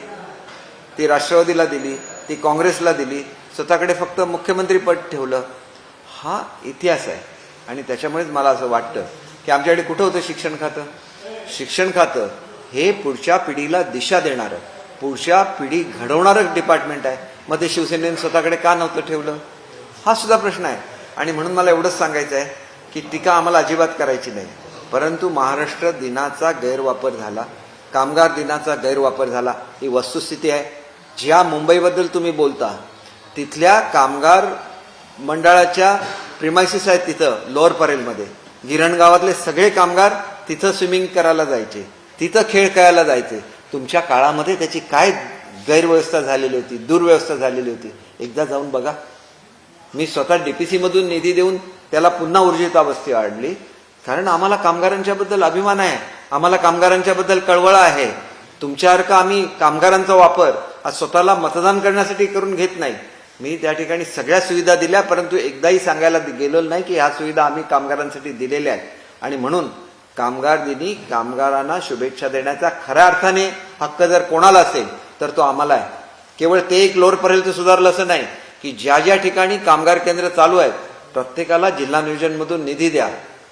ती राष्ट्रवादीला दिली, ती काँग्रेसला दिली, स्वतःकडे फक्त मुख्यमंत्रीपद ठेवलं. हा इतिहास आहे. आणि त्याच्यामुळेच मला असं वाटतं की आमच्याकडे कुठं होतं शिक्षण खातं? शिक्षण खातं हे पुढच्या पिढीला दिशा देणारं, पुढच्या पिढी घडवणारं डिपार्टमेंट आहे. मग ते शिवसेनेने स्वतःकडे का नव्हतं ठेवलं? हा सुद्धा प्रश्न आहे. आणि म्हणून मला एवढंच सांगायचं आहे की टीका आम्हाला अजिबात करायची नाही, परंतु महाराष्ट्र दिनाचा गैरवापर झाला, कामगार दिनाचा गैरवापर झाला, ही वस्तुस्थिती आहे. ज्या मुंबईबद्दल तुम्ही बोलता तिथल्या कामगार मंडळाच्या प्रिमायसिस आहेत तिथं लोअर परेलमध्ये. गिरण गावातले सगळे कामगार तिथं स्विमिंग करायला जायचे, तिथं खेळ खेळायला जायचे. तुमच्या काळामध्ये त्याची काय गैरव्यवस्था झालेली होती, दुर्व्यवस्था झालेली होती, एकदा जाऊन बघा. मी स्वतः डीपीसी मधून निधी देऊन त्याला पुन्हा ऊर्जितावस्थी आणली, कारण आम्हाला कामगारांच्याबद्दल अभिमान आहे, आम्हाला कामगारांच्याबद्दल कळवळा आहे. तुमच्यासारखा आम्ही कामगारांचा वापर आज स्वतःला मतदान करण्यासाठी करून घेत नाही. मी त्या ठिकाणी सगळ्या सुविधा दिल्या, परंतु एकदाही सांगायला गेलो नाही की ह्या सुविधा आम्ही कामगारांसाठी दिलेल्या आहेत. आणि म्हणून कामगार दिनी कामगारांना शुभेच्छा देण्याचा खऱ्या अर्थाने हक्क जर कोणाला असेल तर तो आम्हाला आहे. केवळ ते एक लोअर परेलचं सुधारलं असं नाही की ज्या ज्या ठिकाणी कामगार केंद्र चालू आहेत प्रत्येकाला जिल्हा नियोजनमधून निधी द्या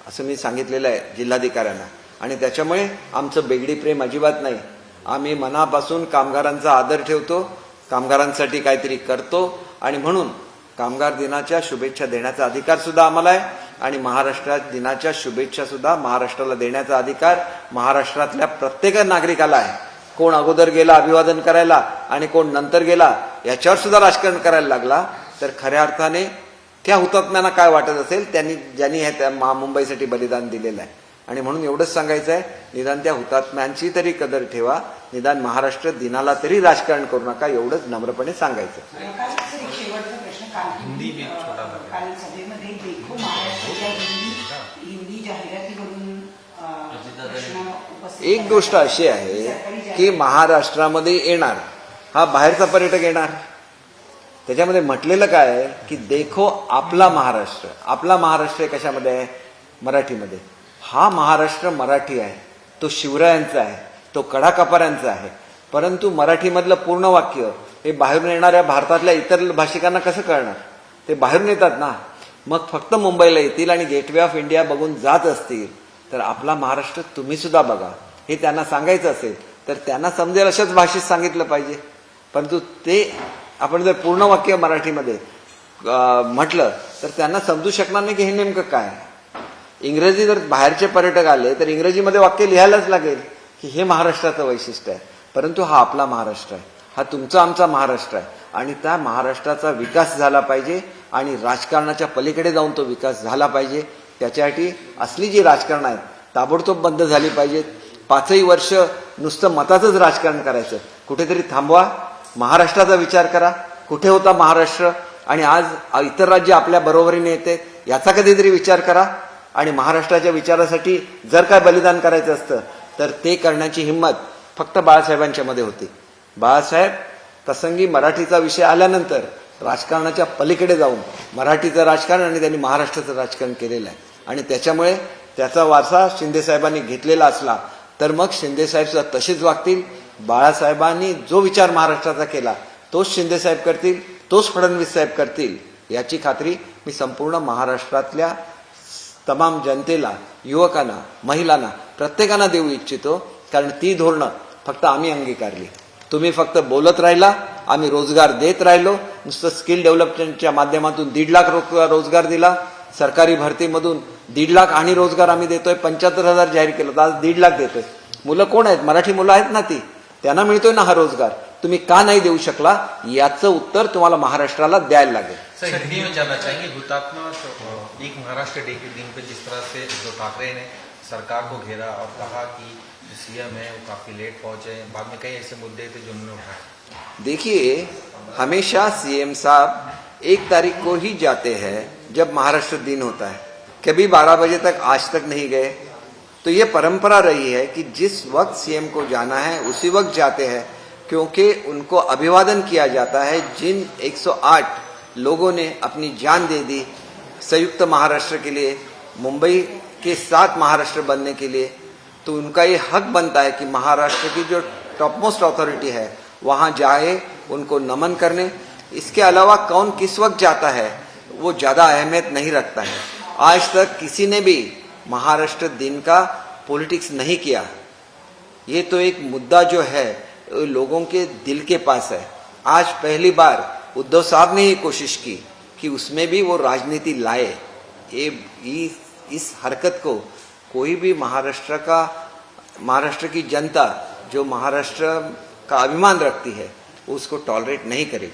असं मी सांगितलेलं आहे जिल्हाधिकाऱ्यांना. आणि त्याच्यामुळे आमचं बेगडी प्रेम अजिबात नाही. आम्ही मनापासून कामगारांचा आदर ठेवतो, कामगारांसाठी काहीतरी करतो. आणि म्हणून कामगार दिनाच्या शुभेच्छा देण्याचा अधिकार सुद्धा आम्हाला आहे आणि महाराष्ट्र दिनाच्या शुभेच्छा सुद्धा महाराष्ट्राला देण्याचा अधिकार महाराष्ट्रातल्या प्रत्येक नागरिकाला आहे. कोण अगोदर गेला अभिवादन करायला आणि कोण नंतर गेला याच्यावर सुद्धा राजकारण करायला लागला तर खऱ्या अर्थाने त्या हुतात्म्यांना काय वाटत असेल ज्यांनी हे मुंबईसाठी बलिदान दिलेलं आहे. आणि म्हणून एवढंच सांगायचं आहे, निदान त्या हुतात्म्यांची तरी कदर ठेवा, निदान महाराष्ट्र दिनाला तरी राजकारण करू नका, एवढंच नम्रपणे सांगायचं. शेवटचा हिंदी भी छोटा भाग आहे. काल सभेमध्ये देखो महाराष्ट्राच्या हिंदी जाहिरातीवरून प्रश्न उपस्थित एक गोष्ट अशी आहे की महाराष्ट्रामध्ये येणार हा बाहेरचा पर्यटक येणार, त्याच्यामध्ये म्हटलेलं काय आहे की देखो आपला महाराष्ट्र. आपला महाराष्ट्र कशामध्ये आहे? मराठीमध्ये. हा महाराष्ट्र मराठी आहे, तो शिवरायांचा आहे, तो कडाकपाऱ्यांचा आहे. परंतु मराठीमधलं पूर्ण वाक्य हे बाहेरून येणाऱ्या भारतातल्या इतर भाषिकांना कसं कळणार? ते बाहेरून येतात ना. मग फक्त मुंबईला येतील आणि गेटवे ऑफ इंडिया बघून जात असतील तर आपला महाराष्ट्र तुम्ही सुद्धा बघा हे त्यांना सांगायचं असेल तर त्यांना समजेल अशाच भाषेत सांगितलं पाहिजे. परंतु ते आपण जर पूर्ण वाक्य मराठीमध्ये म्हटलं तर त्यांना समजू शकणार नाही की हे नेमकं काय. इंग्रजी जर बाहेरचे पर्यटक आले तर इंग्रजीमध्ये वाक्य लिहायलाच लागेल की हे महाराष्ट्राचं वैशिष्ट्य आहे. परंतु हा आपला महाराष्ट्र आहे, हा तुमचा आमचा महाराष्ट्र आहे आणि त्या महाराष्ट्राचा विकास झाला पाहिजे आणि राजकारणाच्या पलीकडे जाऊन तो विकास झाला पाहिजे. त्याच्यासाठी असली जी राजकारण आहेत ताबडतोब बंद झाली पाहिजेत. 5ही वर्ष नुसतं मताचंच राजकारण करायचं, कुठेतरी थांबवा. महाराष्ट्राचा विचार करा. कुठे होता महाराष्ट्र आणि आज इतर राज्य आपल्या बरोबरीने येते याचा कधीतरी विचार करा. आणि महाराष्ट्राच्या विचारासाठी जर काय बलिदान करायचं असतं तर ते करण्याची हिंमत फक्त बाळासाहेबांच्या मध्ये होती. बाळासाहेब प्रसंगी मराठीचा विषय आल्यानंतर राजकारणाच्या पलीकडे जाऊन मराठीचं राजकारण आणि त्यांनी महाराष्ट्राचं राजकारण केलेलं आहे आणि त्याच्यामुळे त्याचा वारसा शिंदेसाहेबांनी घेतलेला असला तर मग शिंदेसाहेब सुद्धा तसेच वागतील. बाळासाहेबांनी जो विचार महाराष्ट्राचा केला तोच शिंदेसाहेब करतील, तोच फडणवीस साहेब करतील याची खात्री मी संपूर्ण महाराष्ट्रातल्या तमाम जनतेला, युवकांना, महिलांना, प्रत्येकांना देऊ इच्छितो. कारण ती धोरणं फक्त आम्ही अंगीकारली, तुम्ही फक्त बोलत राहिला, आम्ही रोजगार देत राहिलो. नुसतं स्किल डेव्हलपमेंटच्या माध्यमातून 1.5 लाख रोजगार दिला, सरकारी भरतीमधून 1.5 लाख आणि रोजगार आम्ही देतोय. 75,000 जाहीर केलं तर आज 1.5 लाख देतोय. मुलं कोण आहेत? मराठी मुलं आहेत ना, ती त्यांना मिळतोय ना हा रोजगार. तुम्ही का नाही देऊ शकला याचं उत्तर तुम्हाला महाराष्ट्राला द्यायला लागेल. सर हिंदी में जानना चाहेंगे, हुतात्मा एक महाराष्ट्र डे के दिन पे जिस तरह से उद्धव ठाकरे ने सरकार को घेरा और कहा कि जो सीएम है वो काफी लेट पहुंचे, बाद में कई ऐसे मुद्दे थे जो उन्होंने उठाए. देखिए, हमेशा सीएम साहब 1 तारीख को ही जाते हैं जब महाराष्ट्र दिन होता है. कभी 12 बजे तक आज तक नहीं गए. तो ये परंपरा रही है कि जिस वक्त सीएम को जाना है उसी वक्त जाते हैं, क्योंकि उनको अभिवादन किया जाता है. जिन 108 लोगों ने अपनी जान दे दी संयुक्त महाराष्ट्र के लिए, मुंबई के साथ महाराष्ट्र बनने के लिए, तो उनका ये हक बनता है कि महाराष्ट्र की जो टॉप मोस्ट अथॉरिटी है वहां जाए, उनको नमन करने. इसके अलावा कौन किस वक्त जाता है वो ज्यादा अहमियत नहीं रखता है. आज तक किसी ने भी महाराष्ट्र दिन का पॉलिटिक्स नहीं किया. ये तो एक मुद्दा जो है लोगों के दिल के पास है. आज पहली बार उद्धव साहब ने ये कोशिश की कि उसमें भी वो राजनीति लाए. इस हरकत को कोई भी महाराष्ट्र की जनता जो महाराष्ट्र का अभिमान रखती है उसको टॉलरेट नहीं करेगी.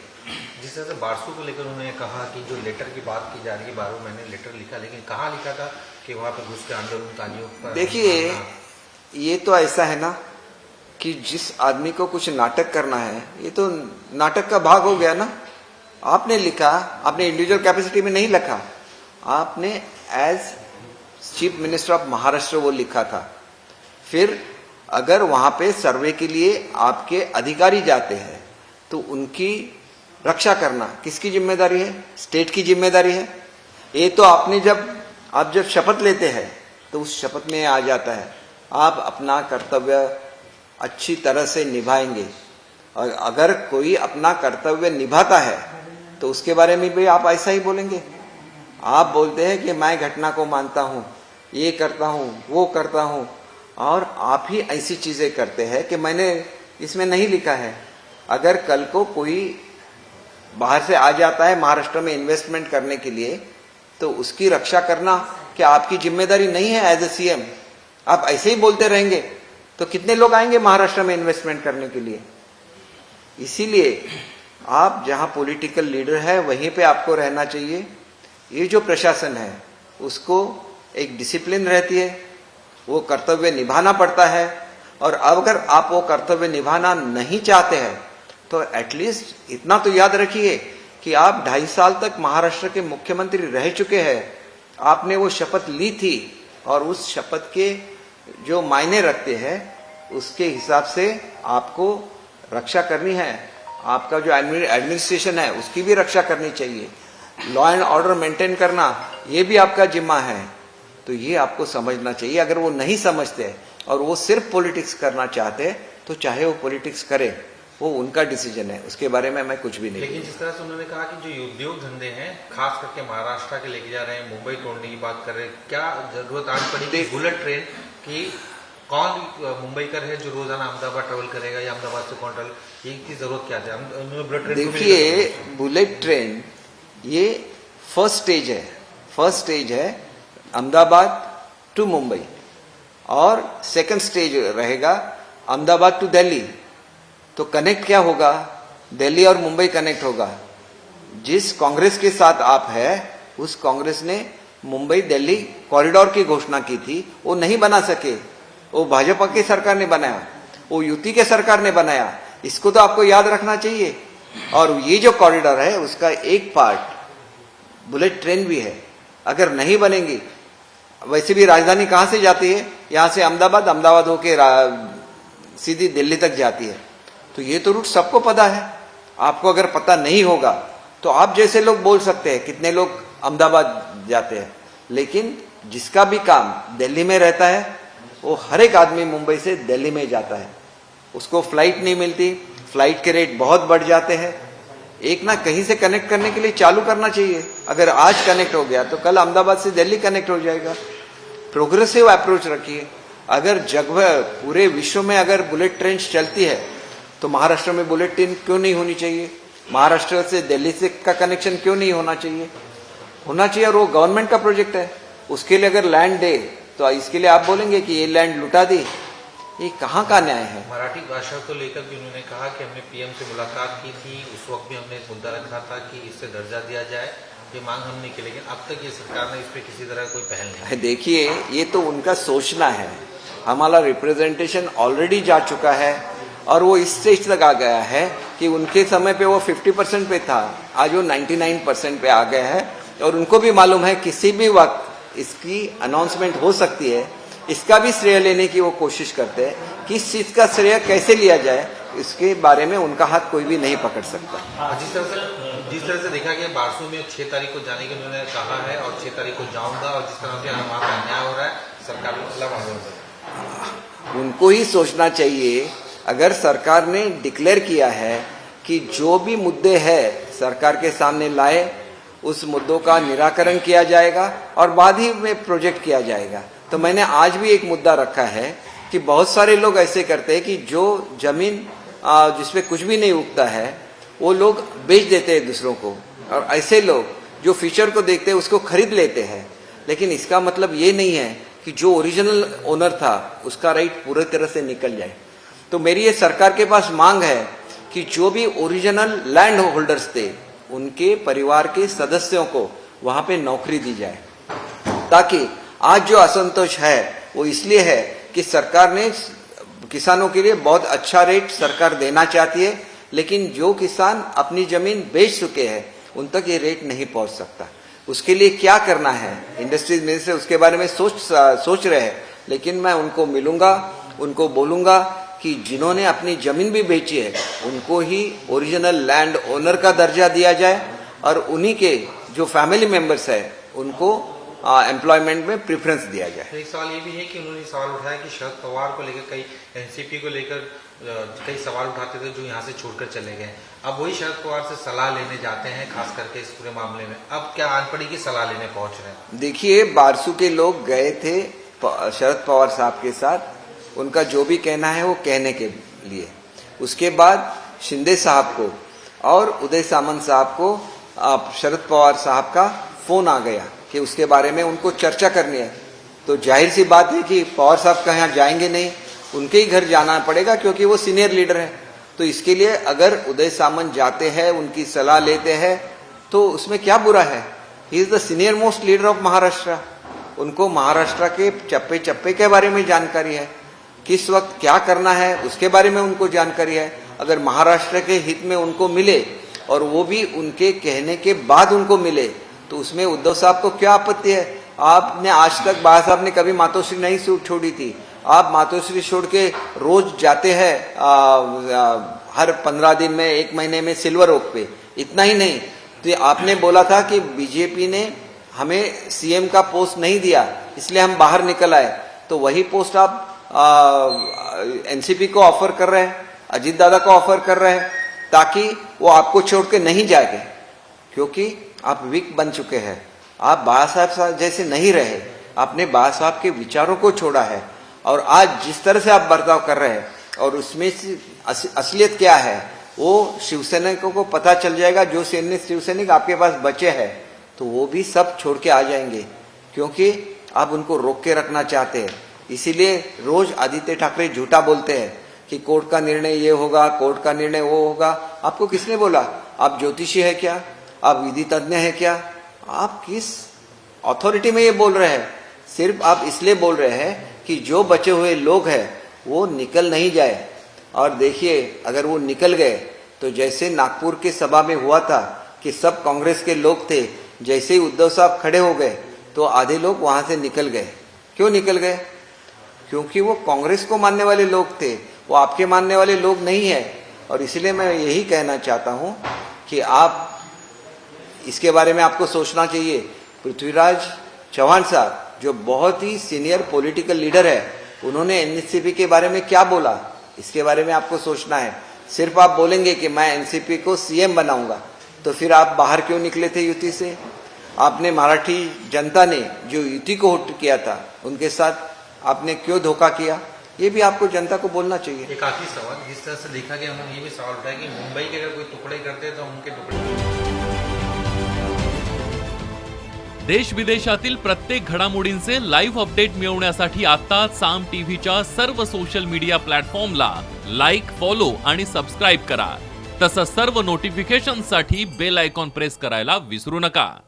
जिस तरह से बारसू को लेकर उन्होंने कहा कि जो लेटर की बात की जा रही है, 12 महीने लेटर लिखा, लेकिन कहाँ लिखा था कि वहां पर घुस के आंदोलनकारियों पर. देखिए, ये तो ऐसा है ना कि जिस आदमी को कुछ नाटक करना है ये तो नाटक का भाग हो गया ना. आपने लिखा, आपने इंडिविजुअल कैपेसिटी में नहीं लिखा, आपने as chief minister of Maharashtra वो लिखा था. फिर अगर वहां पे सर्वे के लिए आपके अधिकारी जाते हैं तो उनकी रक्षा करना किसकी जिम्मेदारी है? स्टेट की जिम्मेदारी है. ये तो आपने आप जब शपथ लेते हैं तो उस शपथ में आ जाता है आप अपना कर्तव्य अच्छी तरह से निभाएंगे. और अगर कोई अपना कर्तव्य निभाता है तो उसके बारे में भी आप ऐसा ही बोलेंगे. आप बोलते हैं कि मैं घटना को मानता हूं, ये करता हूं, वो करता हूं, और आप ही ऐसी चीजें करते हैं कि मैंने इसमें नहीं लिखा है. अगर कल को कोई बाहर से आ जाता है महाराष्ट्र में इन्वेस्टमेंट करने के लिए तो उसकी रक्षा करना क्या आपकी जिम्मेदारी नहीं है एज ए सीएम? आप ऐसे ही बोलते रहेंगे तो कितने लोग आएंगे महाराष्ट्र में इन्वेस्टमेंट करने के लिए? इसीलिए आप जहां पॉलिटिकल लीडर है वहीं पे आपको रहना चाहिए. ये जो प्रशासन है उसको एक डिसिप्लिन रहती है, वो कर्तव्य निभाना पड़ता है. और अगर आप वो कर्तव्य निभाना नहीं चाहते हैं तो एटलीस्ट इतना तो याद रखिए कि आप 2.5 साल तक महाराष्ट्र के मुख्यमंत्री रह चुके हैं, आपने वो शपथ ली थी और उस शपथ के जो मायने रखते हैं उसके हिसाब से आपको रक्षा करनी है। आपका जो एडमिनिस्ट्रेशन है उसकी भी रक्षा करनी चाहिए। लॉ एंड ऑर्डर मेंटेन करना ये भी आपका जिम्मा है। तो ये आपको समझना चाहिए। अगर वो नहीं समझते और वो सिर्फ पॉलिटिक्स करना चाहते तो चाहे वो पॉलिटिक्स करे, वो उनका डिसीजन है, उसके बारे में मैं कुछ भी नहीं। लेकिन जिस तरह से उन्होंने कहा कि जो उद्योग धंधे हैं खास करके महाराष्ट्र के लेके जा रहे हैं, मुंबई तोड़ने की बात कर रहे हैं, क्या जरूरत आज पड़ी बुलेट ट्रेन की? कौन मुंबई कर है जो रोजाना अहमदाबाद ट्रेवल करेगा या अहमदाबाद से कौन ट्रेवल, ये की जरूरत क्या है? उन्होंने बुलेट ट्रेन देखिए, बुलेट ट्रेन ये फर्स्ट स्टेज है। फर्स्ट स्टेज है अहमदाबाद टू मुंबई और सेकंड स्टेज रहेगा अहमदाबाद टू दिल्ली। तो कनेक्ट क्या होगा? दिल्ली और मुंबई कनेक्ट होगा। जिस कांग्रेस के साथ आप है उस कांग्रेस ने मुंबई दिल्ली कॉरिडोर की घोषणा की थी, वो नहीं बना सके। वो भाजपा की सरकार ने बनाया, वो यूपी के सरकार ने बनाया। इसको तो आपको याद रखना चाहिए। और ये जो कॉरिडोर है उसका एक पार्ट बुलेट ट्रेन भी है। अगर नहीं बनेगी, वैसे भी राजधानी कहां से जाती है? यहां से अहमदाबाद, अहमदाबाद होके सीधी दिल्ली तक जाती है। तो ये तो रूट सबको पता है। आपको अगर पता नहीं होगा तो आप जैसे लोग बोल सकते हैं कितने लोग अहमदाबाद जाते हैं, लेकिन जिसका भी काम दिल्ली में रहता है वो हर एक आदमी मुंबई से दिल्ली में जाता है। उसको फ्लाइट नहीं मिलती, फ्लाइट के रेट बहुत बढ़ जाते हैं। एक ना कहीं से कनेक्ट करने के लिए चालू करना चाहिए। अगर आज कनेक्ट हो गया तो कल अहमदाबाद से दिल्ली कनेक्ट हो जाएगा। प्रोग्रेसिव अप्रोच रखिए। अगर जगभर पूरे विश्व में अगर बुलेट ट्रेन चलती है तो महाराष्ट्र में बुलेट ट्रेन क्यों नहीं होनी चाहिए? महाराष्ट्र से दिल्ली से का कनेक्शन क्यों नहीं होना चाहिए? होना चाहिए। और वो गवर्नमेंट का प्रोजेक्ट है। उसके लिए अगर लैंड दे तो इसके लिए आप बोलेंगे कि ये लैंड लुटा दी। ये कहाँ का न्याय है? मराठी भाषा को लेकर भी उन्होंने कहा कि हमने पीएम से मुलाकात की थी, उस वक्त भी हमने एक मुद्दा रखा था कि इससे दर्जा दिया जाए, ये मांग हमने की, लेकिन अब तक ये सरकार ने इस पर किसी तरह कोई पहल नहीं। देखिए, ये तो उनका सोचना है। हमारा रिप्रेजेंटेशन ऑलरेडी जा चुका है और वो इस स्टेज तक आ गया है कि उनके समय पे वो 50% पे था, आज वो 99% पे आ गया है। और उनको भी मालूम है किसी भी वक्त इसकी अनाउंसमेंट हो सकती है। इसका भी श्रेय लेने की वो कोशिश करते हैं। किस चीज का श्रेय कैसे लिया जाए इसके बारे में उनका हाथ कोई भी नहीं पकड़ सकता। जिस तरह से देखा गया बारसू में 6 तारीख को जाने के उन्होंने कहा है और 6 तारीख को जाऊंगा, और जिस तरह से वहाँ पर अन्याय हो रहा है सरकार को खिलाफ आंदोलन, उनको ही सोचना चाहिए। अगर सरकार ने डिक्लेयर किया है कि जो भी मुद्दे हैं सरकार के सामने लाए, उस मुद्दों का निराकरण किया जाएगा और बाद ही में प्रोजेक्ट किया जाएगा। तो मैंने आज भी एक मुद्दा रखा है कि बहुत सारे लोग ऐसे करते हैं कि जो जमीन जिसपे कुछ भी नहीं उगता है वो लोग बेच देते हैं दूसरों को, और ऐसे लोग जो फ्यूचर को देखते हैं उसको खरीद लेते हैं। लेकिन इसका मतलब ये नहीं है कि जो ओरिजिनल ओनर था उसका राइट पूरी तरह से निकल जाए। तो मेरी ये सरकार के पास मांग है कि जो भी ओरिजिनल लैंड होल्डर्स थे उनके परिवार के सदस्यों को वहां पे नौकरी दी जाए, ताकि आज जो असंतोष है वो इसलिए है कि सरकार ने किसानों के लिए बहुत अच्छा रेट सरकार देना चाहती है, लेकिन जो किसान अपनी जमीन बेच चुके हैं उन तक ये रेट नहीं पहुंच सकता। उसके लिए क्या करना है, इंडस्ट्रीज में से उसके बारे में सोच रहे हैं। लेकिन मैं उनको मिलूंगा, उनको बोलूंगा कि जिन्होंने अपनी जमीन भी बेची है उनको ही ओरिजिनल लैंड ओनर का दर्जा दिया जाए और उन्हीं के जो फैमिली मेंबर्स है उनको एम्प्लॉयमेंट में प्रेफरेंस दिया जाए। एक सवाल ये भी है कि उन्होंने सवाल उठाया कि शरद पवार को लेकर, कई एनसीपी को लेकर कई सवाल उठाते थे जो यहाँ से छोड़कर चले गए। अब वही शरद पवार से सलाह लेने जाते हैं, खास करके इस पूरे मामले में। अब क्या आन पड़ी की सलाह लेने पहुंच रहे हैं? देखिए, बारसू के लोग गए थे शरद पवार साहब के साथ, उनका जो भी कहना है वो कहने के लिए। उसके बाद शिंदे साहब को और उदय सामंत साहब को शरद पवार साहब का फोन आ गया कि उसके बारे में उनको चर्चा करनी है। तो जाहिर सी बात है कि पवार साहब कहाँ जाएंगे नहीं, उनके ही घर जाना पड़ेगा क्योंकि वो सीनियर लीडर है। तो इसके लिए अगर उदय सामंत जाते हैं, उनकी सलाह लेते हैं, तो उसमें क्या बुरा है। He is the senior most leader of Maharashtra. उनको महाराष्ट्र के चप्पे चप्पे के बारे में जानकारी है, किस वक्त क्या करना है उसके बारे में उनको जानकारी है। अगर महाराष्ट्र के हित में उनको मिले और वो भी उनके कहने के बाद उनको मिले, तो उसमें उद्धव साहब को क्या आपत्ति है? आपने आज तक बाला साहब ने कभी मातोश्री नहीं छोड़ी थी, आप मातोश्री छोड़ के रोज जाते हैं हर 15 दिन में, 1 महीने में सिल्वर ओक पे। इतना ही नहीं, तो आपने बोला था कि बीजेपी ने हमें सीएम का पोस्ट नहीं दिया इसलिए हम बाहर निकल आए, तो वही पोस्ट आप एनसीपी को ऑफर कर रहे हैं, अजीत दादा को ऑफर कर रहे हैं, ताकि वो आपको छोड़ के नहीं जाएंगे, क्योंकि आप वीक बन चुके हैं। आप बाला साहब जैसे नहीं रहे, आपने बाला साहब के विचारों को छोड़ा है, और आज जिस तरह से आप बर्ताव कर रहे हैं और उसमें से असलियत क्या है वो शिवसैनिकों को पता चल जाएगा। जो शिवसैनिक आपके पास बचे हैं तो वो भी सब छोड़ के आ जाएंगे, क्योंकि आप उनको रोक के रखना चाहते हैं। इसीलिए रोज आदित्य ठाकरे झूठा बोलते हैं कि कोर्ट का निर्णय ये होगा, कोर्ट का निर्णय वो होगा। आपको किसने बोला? आप ज्योतिषी है क्या? आप विधि तज्ञ है क्या? आप किस अथॉरिटी में ये बोल रहे हैं? सिर्फ आप इसलिए बोल रहे हैं कि जो बचे हुए लोग हैं वो निकल नहीं जाए। और देखिए, अगर वो निकल गए तो जैसे नागपुर के सभा में हुआ था कि सब कांग्रेस के लोग थे, जैसे ही उद्धव साहब खड़े हो गए तो आधे लोग वहां से निकल गए। क्यों निकल गए? क्योंकि वो कांग्रेस को मानने वाले लोग थे, वो आपके मानने वाले लोग नहीं है। और इसलिए मैं यही कहना चाहता हूं कि आप इसके बारे में आपको सोचना चाहिए। पृथ्वीराज चौहान साहब जो बहुत ही सीनियर पॉलिटिकल लीडर है, उन्होंने एनसीपी के बारे में क्या बोला, इसके बारे में आपको सोचना है। सिर्फ आप बोलेंगे कि मैं एनसीपी को सीएम बनाऊंगा, तो फिर आप बाहर क्यों निकले थे युति से? आपने मराठी जनता ने जो युति को वोट किया था उनके साथ आपने क्यों धोखा किया, ये भी आपको जनता को बोलना चाहिए। एक आखिरी सवाल, जिस तरह से देखा गया, उन्होंने ये भी सवाल उठाया कि मुंबई के अगर कोई टुकड़े करते तो उनके टुकड़े। देश विदेशातील प्रत्येक घडामोडींचे लाईव्ह अपडेट मिळवण्यासाठी आता साम टीव्हीच्या सर्व सोशल मीडिया प्लॅटफॉर्मला लाईक, फॉलो आणि सबस्क्राईब करा। तसंच सर्व नोटिफिकेशनसाठी बेल आयकॉन प्रेस करायला विसरू नका।